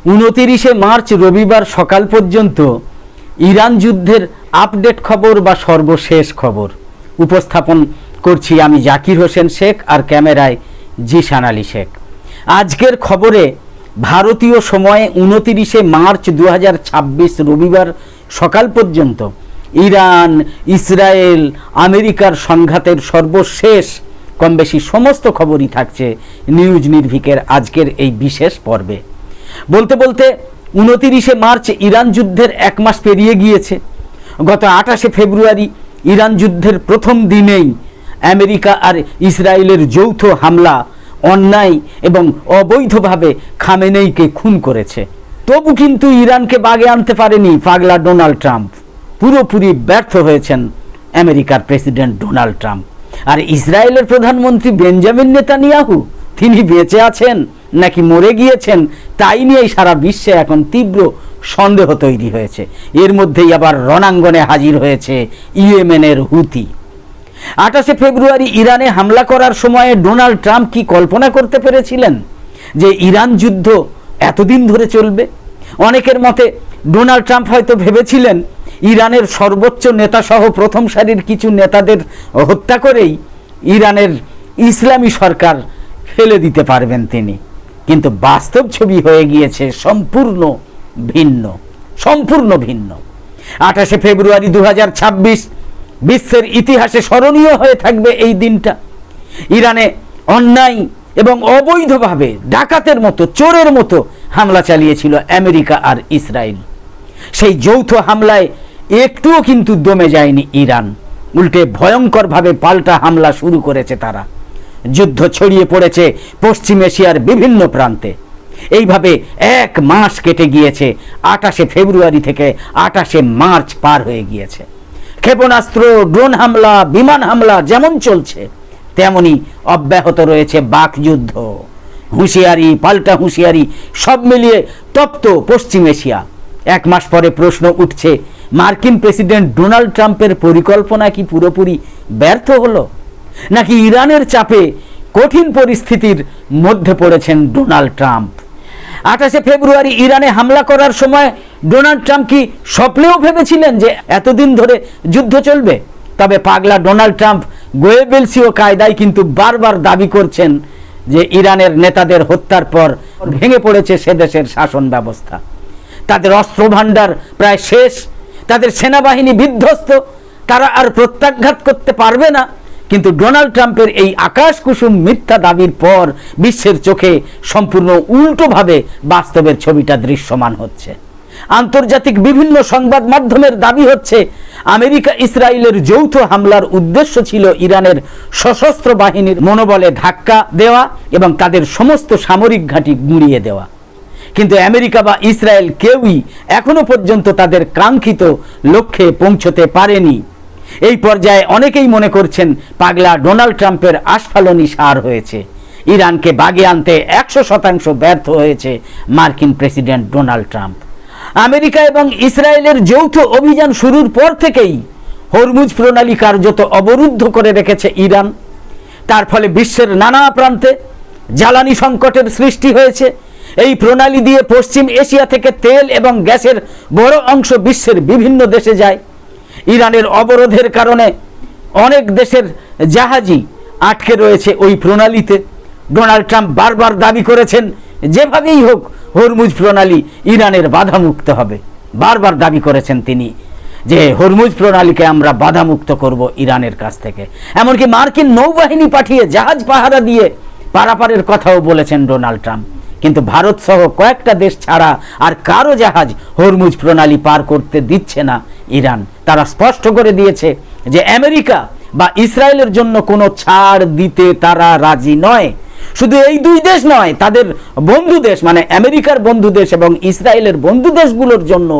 29 March রবিবার সকাল পর্যন্ত ইরান যুদ্ধের আপডেট খবর বা সর্বশেষ খবর উপস্থাপন করছি আমি জাকির হোসেন শেখ আর ক্যামেরায় জিশান আলী শেখ। আজকের খবরে ভারতীয় সময়ে 29 মার্চ 2026 রবিবার সকাল পর্যন্ত ইরান ইসরায়েল আমেরিকার সংঘাতের সর্বশেষ কমবেশি সমস্ত খবরই থাকছে নিউজ নির্ভীকের আজকের এই বিশেষ পর্বে। বলতে বলতে 29 মার্চ ইরান যুদ্ধের এক মাস পেরিয়ে গিয়েছে। গত 28 ফেব্রুয়ারি ইরান যুদ্ধের প্রথম দিনেই আমেরিকা আর ইসরায়েলের যৌথ হামলা অন্যায় এবং অবৈধভাবে খামেনেইকে খুন করেছে। তবু কিন্তু ইরানকে বাগে আনতে পারেনি পাগলা ডোনাল্ড ট্রাম্প। পুরোপুরি ব্যর্থ হয়েছেন আমেরিকার প্রেসিডেন্ট ডোনাল্ড ট্রাম্প। আর ইসরায়েলের প্রধানমন্ত্রী বেঞ্জামিন নেতানিয়াহু তিনি বেঁচে আছেন নাকি মরে গিয়েছেন তাই নিয়েই সারা বিশ্বে এখন তীব্র সন্দেহ তৈরি হয়েছে। এর মধ্যেই আবার রণাঙ্গনে হাজির হয়েছে ইয়েমেনের হুতি। 28 ফেব্রুয়ারি ইরানে হামলা করার সময়ে ডোনাল্ড ট্রাম্প কি কল্পনা করতে পেরেছিলেন যে ইরান যুদ্ধ এতদিন ধরে চলবে? অনেকের মতে ডোনাল্ড ট্রাম্প হয়তো ভেবেছিলেন ইরানের সর্বোচ্চ নেতাসহ প্রথম সারির কিছু নেতাদের হত্যা করেই ইরানের ইসলামী সরকার ফেলে দিতে পারবেন তিনি। কিন্তু বাস্তব ছবি হয়ে গিয়েছে সম্পূর্ণ ভিন্ন। 28 ফেব্রুয়ারি 2026 বিশ্বের ইতিহাসে স্মরণীয় হয়ে থাকবে এই দিনটা। ইরানে অন্যায় এবং অবৈধভাবে ডাকাতের মতো চোরের মতো হামলা চালিয়েছিল আমেরিকা আর ইসরায়েল। সেই যৌথ হামলায় একটুও কিন্তু দমে যায়নি ইরান, উল্টে ভয়ঙ্করভাবে পাল্টা হামলা শুরু করেছে তারা। যুদ্ধ ছড়িয়ে পড়েছে পশ্চিম এশিয়ার বিভিন্ন প্রান্তে। এইভাবে এক মাস কেটে গিয়েছে। 28 ফেব্রুয়ারি থেকে 28 মার্চ পার হয়ে গিয়েছে। ক্ষেপণাস্ত্র, ড্রোন হামলা, বিমান হামলা যেমন চলছে তেমনি অব্যাহত রয়েছে বাকযুদ্ধ, হুঁশিয়ারি, পাল্টা হুঁশিয়ারি, সব মিলিয়ে তপ্ত পশ্চিম এশিয়া। এক মাস পরে প্রশ্ন উঠছে, মার্কিন প্রেসিডেন্ট ডোনাল্ড ট্রাম্পের পরিকল্পনা কি পুরোপুরি ব্যর্থ হলো, নাকি ইরানের চাপে কঠিন পরিস্থিতির মধ্যে পড়েছেন ডোনাল্ড ট্রাম্প? 28 ফেব্রুয়ারি ইরানে হামলা করার সময় ডোনাল্ড ট্রাম্প কি স্বপ্নেও ভেবেছিলেন যে এতদিন ধরে যুদ্ধ চলবে? তবে পাগলা ডোনাল্ড ট্রাম্প গোয়েবেলসীয় কায়দায় কিন্তু বারবার দাবি করছেন যে ইরানের নেতাদের হত্যার পর ভেঙে পড়েছে সে দেশের শাসন ব্যবস্থা। তাদের অস্ত্র ভাণ্ডার প্রায় শেষ, তাদের সেনাবাহিনী বিধ্বস্ত, তারা আর প্রত্যাঘাত করতে পারবে না। কিন্তু ডোনাল্ড ট্রাম্পের এই আকাশ কুসুম মিথ্যা দাবির পর বিশ্বের চোখে সম্পূর্ণ উল্টোভাবে বাস্তবের ছবিটা দৃশ্যমান হচ্ছে। আন্তর্জাতিক বিভিন্ন সংবাদ মাধ্যমের দাবি হচ্ছে আমেরিকা ইসরায়েলের যৌথ হামলার উদ্দেশ্য ছিল ইরানের সশস্ত্র বাহিনীর মনোবলে ধাক্কা দেওয়া এবং তাদের সমস্ত সামরিক ঘাঁটি গুঁড়িয়ে দেওয়া। কিন্তু আমেরিকা বা ইসরায়েল কেউই এখনো পর্যন্ত তাদের কাঙ্ক্ষিত লক্ষ্যে পৌঁছতে পারেনি। এই পর্যায়ে অনেকেই মনে করছেন পাগলা ডোনাল্ড ট্রাম্পের আস্ফালনই সার হয়েছে। ইরানকে বাগে আনতে 100% ব্যর্থ হয়েছে মার্কিন প্রেসিডেন্ট ডোনাল্ড ট্রাম্প। আমেরিকা এবং ইসরায়েলের যৌথ অভিযান শুরুর পর থেকেই হরমুজ প্রণালী কার্যত অবরুদ্ধ করে রেখেছে ইরান। তার ফলে বিশ্বের নানা প্রান্তে জ্বালানি সংকটের সৃষ্টি হয়েছে। এই প্রণালী দিয়ে পশ্চিম এশিয়া থেকে তেল এবং গ্যাসের বড় অংশ বিশ্বের বিভিন্ন দেশে যায়। ইরানের অবরোধের কারণে অনেক দেশের জাহাজই আটকে রয়েছে ওই প্রণালীতে। ডোনাল্ড ট্রাম্প বারবার দাবি করেছেন যেভাবেই হোক হরমুজ প্রণালী ইরানের বাধামুক্ত হবে। বারবার দাবি করেছেন তিনি যে হরমুজ প্রণালীকে আমরা বাধামুক্ত করব ইরানের কাছ থেকে। এমনকি মার্কিন নৌবাহিনী পাঠিয়ে জাহাজ পাহারা দিয়ে পারাপারের কথাও বলেছেন ডোনাল্ড ট্রাম্প। কিন্তু ভারত সহ কয়েকটা দেশ ছাড়া আর কারো জাহাজ হরমুজ প্রণালী পার করতে দিচ্ছে না ইরান। তারা স্পষ্ট করে দিয়েছে যে আমেরিকা বা ইসরায়েলের জন্য কোনো ছাড় দিতে তারা রাজি নয়। শুধু এই দুই দেশ নয়, তাদের বন্ধু দেশ মানে আমেরিকার বন্ধু দেশ এবং ইসরায়েলের বন্ধু দেশগুলোর জন্য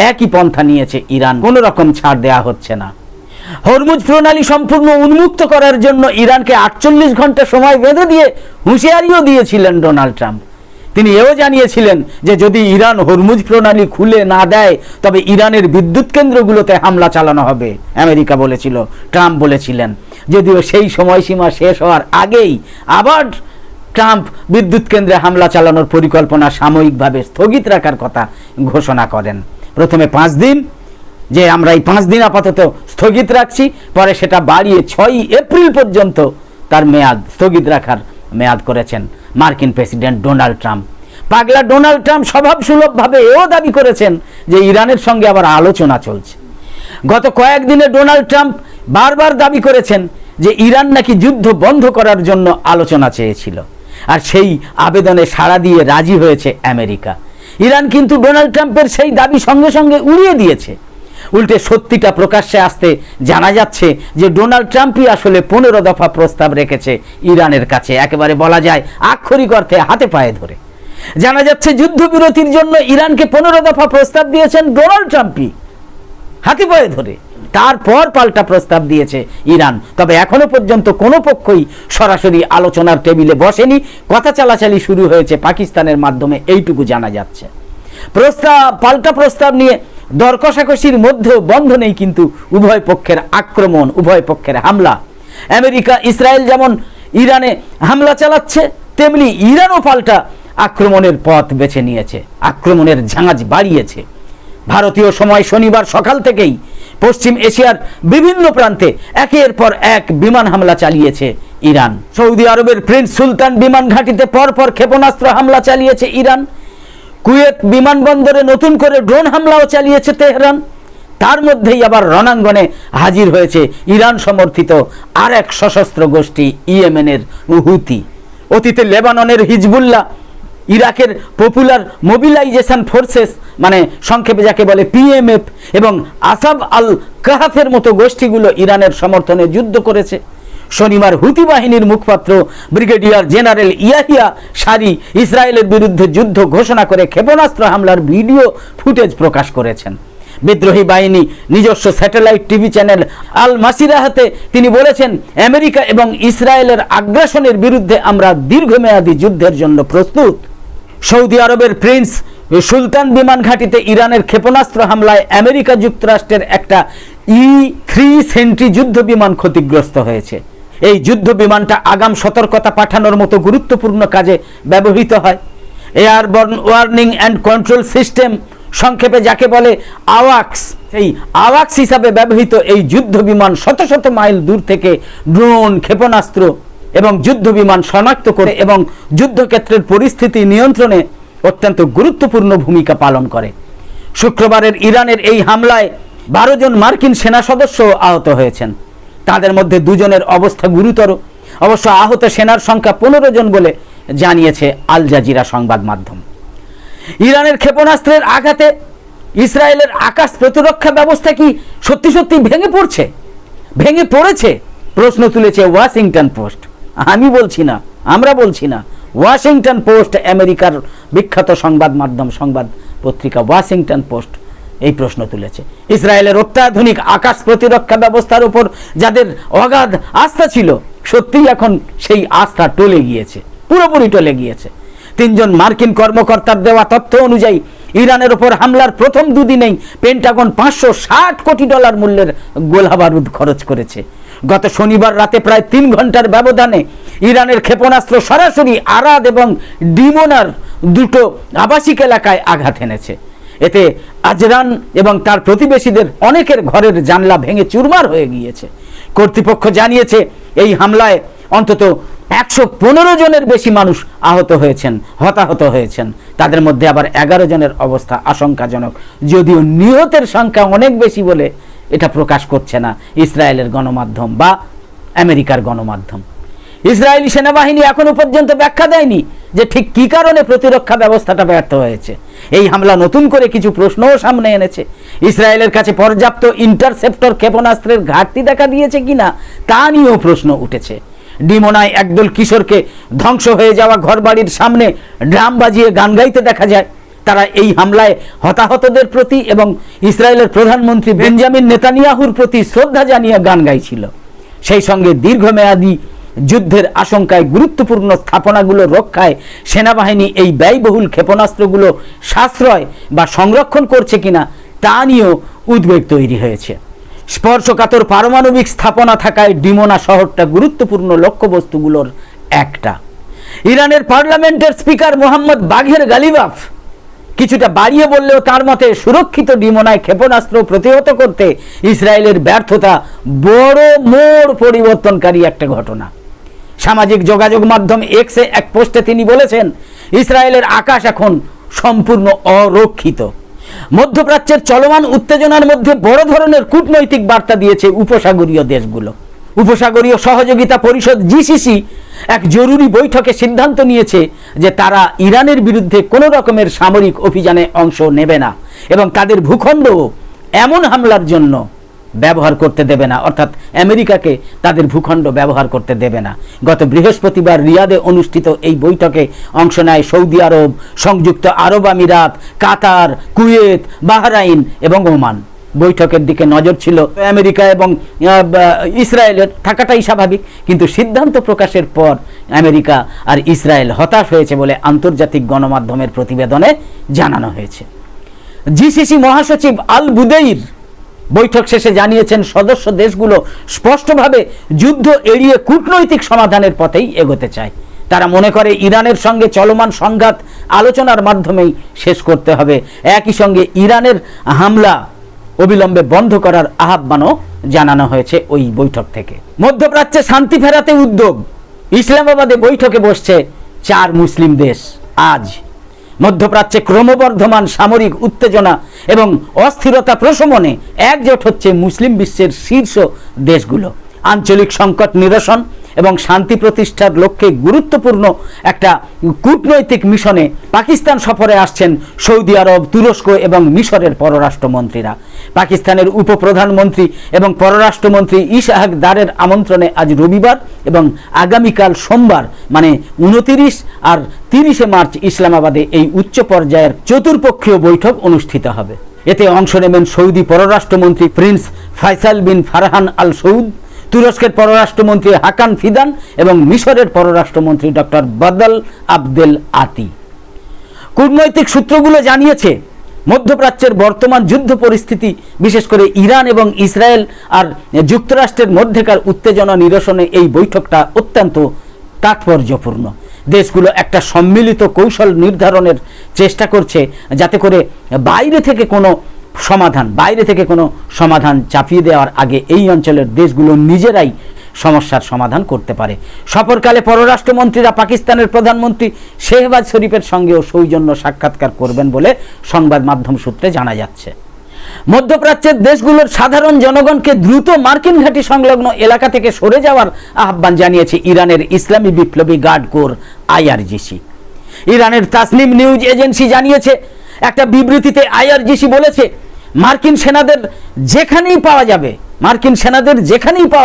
একই পন্থা নিয়েছে ইরান। কোনো রকম ছাড় দেয়া হচ্ছে না। হরমুজ প্রণালী সম্পূর্ণ উন্মুক্ত করার জন্য ইরানকে 48 ঘন্টা সময় বেঁধে দিয়ে হুঁশিয়ারিও দিয়েছিলেন ডোনাল্ড ট্রাম্প। তিনি এও জানিয়েছিলেন যে যদি ইরান হরমুজ প্রণালী খুলে না দেয় তবে ইরানের বিদ্যুৎ কেন্দ্রগুলোতে হামলা চালানো হবে, আমেরিকা বলেছিল, ট্রাম্প বলেছিলেন। যদিও সেই সময়সীমা শেষ হওয়ার আগেই আবার ট্রাম্প বিদ্যুৎ কেন্দ্রে হামলা চালানোর পরিকল্পনা সাময়িকভাবে স্থগিত রাখার কথা ঘোষণা করেন। প্রথমে 5 দিন, যে আমরা এই 5 দিন আপাতত স্থগিত রাখছি, পরে সেটা বাড়িয়ে 6 এপ্রিল পর্যন্ত তার মেয়াদ স্থগিত রাখার মেয়াদ করেছেন মার্কিন প্রেসিডেন্ট ডোনাল্ড ট্রাম্প। পাগলা ডোনাল্ড ট্রাম্প স্বভাবসুলভভাবে এও দাবি করেছেন যে ইরানের সঙ্গে আবার আলোচনা চলছে। গত কয়েকদিনে ডোনাল্ড ট্রাম্প বারবার দাবি করেছেন যে ইরান নাকি যুদ্ধ বন্ধ করার জন্য আলোচনা চেয়েছিল, আর সেই আবেদনে সাড়া দিয়ে রাজি হয়েছে আমেরিকা। ইরান কিন্তু ডোনাল্ড ট্রাম্পের সেই দাবি সঙ্গে সঙ্গে উড়িয়ে দিয়েছে। উল্টে সত্যিটা প্রকাশ্যে আসতে জানা যাচ্ছে যে ডোনাল্ড ট্রাম্পই আসলে 15 দফা প্রস্তাব রেখেছে ইরানের কাছে, একেবারে বলা যায় আক্ষরিক অর্থে হাতে পায়ে ধরে। জানা যাচ্ছে যুদ্ধবিরতির জন্য ইরানকে 15 দফা প্রস্তাব দিয়েছেন ডোনাল্ড ট্রাম্পই হাতে পায়ে ধরে। তারপর পাল্টা প্রস্তাব দিয়েছে ইরান। তবে এখনো পর্যন্ত কোনো পক্ষই সরাসরি আলোচনার টেবিলে বসেনি, কথা চালাচালি শুরু হয়েছে পাকিস্তানের মাধ্যমে, এইটুকু জানা যাচ্ছে। পাল্টা প্রস্তাব নিয়ে দর কষাকষির মধ্যেও বন্ধ নেই কিন্তু উভয় পক্ষের আক্রমণ, উভয় পক্ষের হামলা। আমেরিকা ইসরায়েল যেমন ইরানে হামলা চালাচ্ছে, তেমনি ইরানও পাল্টা আক্রমণের পথ বেছে নিয়েছে, আক্রমণের ঝাঁজ বাড়িয়েছে। ভারতীয় সময় শনিবার সকাল থেকেই পশ্চিম এশিয়ার বিভিন্ন প্রান্তে একের পর এক বিমান হামলা চালিয়েছে ইরান। সৌদি আরবের প্রিন্স সুলতান বিমান ঘাঁটিতে পরপর ক্ষেপণাস্ত্র হামলা চালিয়েছে ইরান। কুয়েত বিমানবন্দরে নতুন করে ড্রোন হামলাও চালিয়েছে তেহরান। তার মধ্যেই আবার রণাঙ্গনে হাজির হয়েছে ইরান সমর্থিত আর এক সশস্ত্র গোষ্ঠী ইয়েমেনের হুথি। অতীতে লেবাননের হিজবুল্লাহ, ইরাকের পপুলার মোবিলাইজেশন ফোর্সেস মানে সংক্ষেপে যাকে বলে পিএমএফ, এবং আসাব আল কাহাফের মতো গোষ্ঠীগুলো ইরানের সমর্থনে যুদ্ধ করেছে। শনিবার হুতি বাহিনীর মুখপাত্র ব্রিগেডিয়ার জেনারেল ইয়াহিয়া সারি ইসরায়েলের বিরুদ্ধে যুদ্ধ ঘোষণা করে ক্ষেপণাস্ত্র হামলার ভিডিও ফুটেজ প্রকাশ করেছেন। বিদ্রোহী বাহিনী নিজস্ব স্যাটেলাইট টিভি চ্যানেল আল মাসিরাহাতে তিনি বলেছেন, আমেরিকা এবং ইসরায়েলের আগ্রাসনের বিরুদ্ধে আমরা দীর্ঘমেয়াদী যুদ্ধের জন্য প্রস্তুত। সৌদি আরবের প্রিন্স সুলতান বিমান ঘাঁটিতে ইরানের ক্ষেপণাস্ত্র হামলায় আমেরিকা যুক্তরাষ্ট্রের একটা E-3 সেন্ট্রি যুদ্ধ বিমান ক্ষতিগ্রস্ত হয়েছে। এই যুদ্ধ বিমানটা আগাম সতর্কতা পাঠানোর মতো গুরুত্বপূর্ণ কাজে ব্যবহৃত হয়। Airborne warning and control system সংক্ষেপে যাকে বলে আওয়াক্স, এই আওয়াক্স হিসাবে ব্যবহৃত এই যুদ্ধ বিমান শত শত মাইল দূর থেকে ড্রোন, ক্ষেপণাস্ত্র এবং যুদ্ধ বিমান শনাক্ত করে এবং যুদ্ধক্ষেত্রের পরিস্থিতি নিয়ন্ত্রণে অত্যন্ত গুরুত্বপূর্ণ ভূমিকা পালন করে। শুক্রবারের ইরানের এই হামলায় 12 জন মার্কিন সেনা সদস্য আহত হয়েছেন। তাদের মধ্যে 2 জনের অবস্থা গুরুতর। অবশ্য আহত সেনার সংখ্যা 15 জন বলে জানিয়েছে আল জাজিরা সংবাদ মাধ্যম। ইরানের ক্ষেপণাস্ত্রের আঘাতে ইসরায়েলের আকাশ প্রতিরক্ষা ব্যবস্থা কি সত্যি সত্যি ভেঙে পড়ছে, ভেঙে পড়েছে? প্রশ্ন তুলেছে ওয়াশিংটন পোস্ট। আমি বলছি না, আমরা বলছি না, ওয়াশিংটন পোস্ট, আমেরিকার বিখ্যাত সংবাদ মাধ্যম, সংবাদ পত্রিকা ওয়াশিংটন পোস্ট এই প্রশ্ন তুলেছে। ইসরায়েলের অত্যাধুনিক আকাশ প্রতিরক্ষা ব্যবস্থার উপর যাদের অগাধ আস্থা ছিল, সত্যিই এখন সেই আস্থা টলে গিয়েছে, পুরোপুরি টলে গিয়েছে। 3 জন মার্কিন কর্মকর্তার দেওয়া তথ্য অনুযায়ী ইরানের ওপর হামলার প্রথম 2 দিনেই পেন্টাগন $560 কোটি মূল্যের গোলাবারুদ খরচ করেছে। গত শনিবার রাতে প্রায় 3 ঘন্টার ব্যবধানে ইরানের ক্ষেপণাস্ত্র সরাসরি আরাদ এবং ডিমোনার 2টো আবাসিক এলাকায় আঘাত এনেছে। এতে আজরান এবং তার প্রতিবেশীদের অনেকের ঘরের জানলা ভেঙে চুরমার হয়ে গিয়েছে। কর্তৃপক্ষ জানিয়েছে এই হামলায় অন্তত 115 জনের বেশি মানুষ আহত হয়েছেন, হতাহত হয়েছেন। তাদের মধ্যে আবার 11 জনের অবস্থা আশঙ্কাজনক, যদিও নিহতের সংখ্যা অনেক বেশি বলে এটা প্রকাশ করছে না ইসরায়েলের গণমাধ্যম বা আমেরিকার গণমাধ্যম। ইসরায়েলি সেনাবাহিনী এখনো পর্যন্ত ব্যাখ্যা দেয়নি যে ঠিক কী কারণে প্রতিরক্ষা ব্যবস্থাটা ব্যর্থ হয়েছে। এই হামলা নতুন করে কিছু প্রশ্নও সামনে এনেছে। ইসরায়েলের কাছে পর্যাপ্ত ইন্টারসেপ্টর ক্ষেপণাস্ত্রের ঘাটতি দেখা দিয়েছে কিনা তা নিয়েও প্রশ্ন উঠেছে। ডিমোনায় একদল কিশোরকে ধ্বংস হয়ে যাওয়া ঘরবাড়ির সামনে ড্রাম বাজিয়ে গান গাইতে দেখা যায়। তারা এই হামলায় হতাহতদের প্রতি এবং ইসরায়েলের প্রধানমন্ত্রী বেঞ্জামিন নেতানিয়াহুর প্রতি শ্রদ্ধা জানিয়ে গান গাইছিল। সেই সঙ্গে দীর্ঘমেয়াদী যুদ্ধের আশঙ্কায় গুরুত্বপূর্ণ স্থাপনাগুলো রক্ষায় সেনাবাহিনী এই ব্যয়বহুল ক্ষেপণাস্ত্রগুলো সাশ্রয় বা সংরক্ষণ করছে কিনা তা নিয়েও উদ্বেগ তৈরি হয়েছে। স্পর্শকাতর পারমাণবিক স্থাপনা থাকায় ডিমোনা শহরটা গুরুত্বপূর্ণ লক্ষ্যবস্তুগুলোর একটা। ইরানের পার্লামেন্টের স্পিকার মোহাম্মদ বাঘের গালিবাফ কিছুটা বাড়িয়ে বললেও তার মতে সুরক্ষিত ডিমোনায় ক্ষেপণাস্ত্র প্রতিহত করতে ইসরায়েলের ব্যর্থতা বড় মোড় পরিবর্তনকারী একটা ঘটনা। সামাজিক যোগাযোগ মাধ্যম এক্সে এক পোস্টে তিনি বলেছেন, ইসরায়েলের আকাশ এখন সম্পূর্ণ অরক্ষিত। মধ্যপ্রাচ্যের চলমান উত্তেজনার মধ্যে বড় ধরনের কূটনৈতিক বার্তা দিয়েছে উপসাগরীয় দেশগুলো। উপসাগরীয় সহযোগিতা পরিষদ জিসিসি এক জরুরি বৈঠকে সিদ্ধান্ত নিয়েছে যে তারা ইরানের বিরুদ্ধে কোনো রকমের সামরিক অভিযানে অংশ নেবে না এবং তাদের ভূখণ্ড এমন হামলার জন্য ব্যবহার করতে দেবে না, অর্থাৎ আমেরিকাকে তাদের ভূখণ্ড ব্যবহার করতে দেবে না। গত বৃহস্পতিবার রিয়াদে অনুষ্ঠিত এই বৈঠকে অংশ নেয় সৌদি আরব, সংযুক্ত আরব আমিরাত, কাতার, কুয়েত, বাহরাইন এবং ওমান। বৈঠকের দিকে নজর ছিল আমেরিকা এবং ইসরায়েলের, থাকাটাই স্বাভাবিক, কিন্তু সিদ্ধান্ত প্রকাশের পর আমেরিকা আর ইসরায়েল হতাশ হয়েছে বলে আন্তর্জাতিক গণমাধ্যমের প্রতিবেদনে জানানো হয়েছে। জিসিসি মহাসচিব আল বুদেইর বৈঠক শেষে জানিয়েছেন সদস্য দেশগুলো স্পষ্টভাবে যুদ্ধ এড়িয়ে কূটনৈতিক সমাধানের পথেই এগোতে চায়। তারা মনে করে ইরানের সঙ্গে চলমান সংঘাত আলোচনার মাধ্যমেই শেষ করতে হবে। একই সঙ্গে ইরানের হামলা অবিলম্বে বন্ধ করার আহ্বানও জানানো হয়েছে ওই বৈঠক থেকে। মধ্যপ্রাচ্যে শান্তি ফেরাতে উদ্যোগ, ইসলামাবাদে বৈঠকে বসছে 4 মুসলিম দেশ। আজ মধ্যপ্রাচ্যে ক্রমবর্ধমান সামরিক উত্তেজনা এবং অস্থিরতা প্রশমনে একজোট হচ্ছে মুসলিম বিশ্বের শীর্ষ দেশগুলো। আঞ্চলিক সংকট নিরসন এবং শান্তি প্রতিষ্ঠার লক্ষ্যে গুরুত্বপূর্ণ একটা কূটনৈতিক মিশনে পাকিস্তান সফরে আসছেন সৌদি আরব, তুরস্ক এবং মিশরের পররাষ্ট্রমন্ত্রীরা। পাকিস্তানের উপপ্রধানমন্ত্রী এবং পররাষ্ট্রমন্ত্রী ইশাহাক দারের আমন্ত্রণে আজ রবিবার এবং আগামীকাল সোমবার মানে 29 আর 30 মার্চ ইসলামাবাদে এই উচ্চ পর্যায়ের চতুর্পক্ষীয় বৈঠক অনুষ্ঠিত হবে। এতে অংশ নেবেন সৌদি পররাষ্ট্রমন্ত্রী প্রিন্স ফয়সাল বিন ফারহান আল সৌদ, তুরস্কের পররাষ্ট্রমন্ত্রী হাকান ফিদান এবং মিশরের পররাষ্ট্রমন্ত্রী ডক্টর বদল আবদেল আতি। কূটনৈতিক সূত্রগুলো জানিয়েছে মধ্যপ্রাচ্যের বর্তমান যুদ্ধ পরিস্থিতি, বিশেষ করে ইরান এবং ইসরায়েল আর যুক্তরাষ্ট্রের মধ্যেকার উত্তেজনা নিরসনে এই বৈঠকটা অত্যন্ত তাৎপর্যপূর্ণ। দেশগুলো একটা সম্মিলিত কৌশল নির্ধারণের চেষ্টা করছে যাতে করে বাইরে থেকে কোনো সমাধান চাপিয়ে দেওয়ার আগে এই অঞ্চলের দেশগুলো নিজেরাই সমস্যার সমাধান করতে পারে। সফরকালে পররাষ্ট্রমন্ত্রীরা পাকিস্তানের প্রধানমন্ত্রী শেহবাজ শরীফের সঙ্গেও সৌজন্য সাক্ষাৎকার করবেন বলে সংবাদ মাধ্যম সূত্রে জানা যাচ্ছে। মধ্যপ্রাচ্যের দেশগুলোর সাধারণ জনগণকে দ্রুত মার্কিন ঘাঁটি সংলগ্ন এলাকা থেকে সরে যাওয়ার আহ্বান জানিয়েছে ইরানের ইসলামী বিপ্লবী গার্ড কোর IRGC। ইরানের তাসনিম নিউজ এজেন্সি জানিয়েছে, একটা বিবৃতিতে IRGC বলেছে, মার্কিন সেনাদের যেখানেই পাওয়া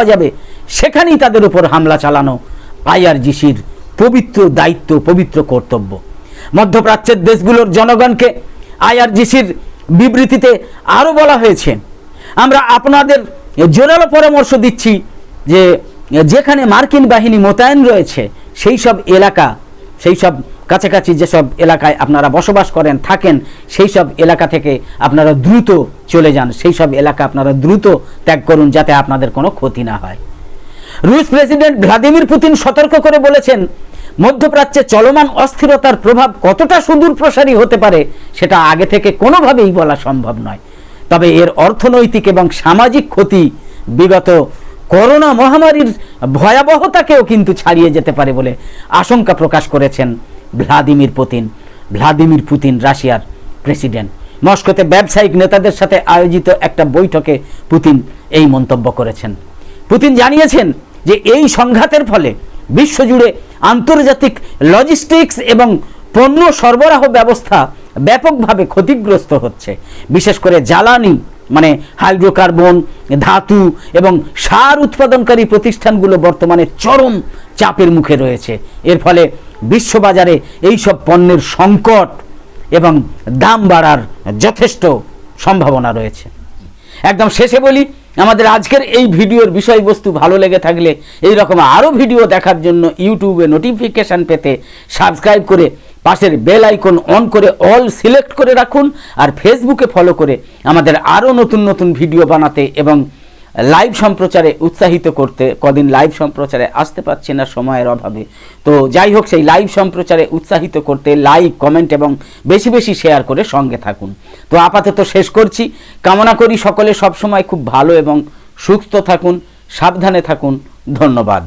যাবে সেখানেই তাদের উপর হামলা চালানো IRGCর পবিত্র দায়িত্ব, পবিত্র কর্তব্য। মধ্যপ্রাচ্যের দেশগুলোর জনগণকে IRGCর বিবৃতিতে আরও বলা হয়েছে, আমরা আপনাদের জোরালো পরামর্শ দিচ্ছি যে যেখানে মার্কিন বাহিনী মোতায়েন রয়েছে সেই সব কাছাকাছি যেসব এলাকায় আপনারা বসবাস করেন, থাকেন, সেই সব এলাকা থেকে আপনারা দ্রুত চলে যান, সেই সব এলাকা আপনারা দ্রুত ত্যাগ করুন যাতে আপনাদের কোনো ক্ষতি না হয়। রুশ প্রেসিডেন্ট ভ্লাদিমির পুতিন সতর্ক করে বলেছেন, মধ্যপ্রাচ্যে চলমান অস্থিরতার প্রভাব কতটা সুদূর প্রসারী হতে পারে সেটা আগে থেকে কোনোভাবেই বলা সম্ভব নয়। তবে এর অর্থনৈতিক এবং সামাজিক ক্ষতি বিগত করোনা মহামারীর ভয়াবহতাকেও কিন্তু ছাড়িয়ে যেতে পারে বলে আশঙ্কা প্রকাশ করেছেন ভ্লাদিমির পুতিন, রাশিয়ার প্রেসিডেন্ট। মস্কোতে ব্যবসায়িক নেতাদের সাথে আয়োজিত একটা বৈঠকে পুতিন এই মন্তব্য করেছেন। পুতিন জানিয়েছেন যে এই সংঘাতের ফলে বিশ্বজুড়ে আন্তর্জাতিক লজিস্টিক্স এবং পণ্য সরবরাহ ব্যবস্থা ব্যাপকভাবে ক্ষতিগ্রস্ত হচ্ছে। বিশেষ করে জ্বালানি মানে হাইড্রোকার্বন, ধাতু এবং সার উৎপাদনকারী প্রতিষ্ঠানগুলো বর্তমানে চরম চাপের মুখে রয়েছে। এর ফলে বিশ্ববাজারে এইসব পণ্যের সংকট এবং দাম বাড়ার যথেষ্ট সম্ভাবনা রয়েছে। একদম শেষে বলি, আমাদের আজকের এই ভিডিওর বিষয়বস্তু ভালো লেগে থাকলে এই রকম আরও ভিডিও দেখার জন্য ইউটিউবে নোটিফিকেশান পেতে সাবস্ক্রাইব করে পাশের বেল আইকন অন করে অল সিলেক্ট করে রাখুন। আর ফেসবুকে ফলো করে আমাদের আরও নতুন নতুন ভিডিও বানাতে এবং লাইভ সম্প্রচারে উৎসাহিত করতে। কদিন লাইভ সম্প্রচারে আসতে পারছি না সময়ের অভাবে, তো যাই হোক সেই লাইভ সম্প্রচারে উৎসাহিত করতে লাইক, কমেন্ট এবং বেশি বেশি শেয়ার করে সঙ্গে থাকুন। তো আপাতত শেষ করছি, কামনা করি সকলে সবসময় খুব ভালো এবং সুস্থ থাকুন, সাবধানে থাকুন। ধন্যবাদ।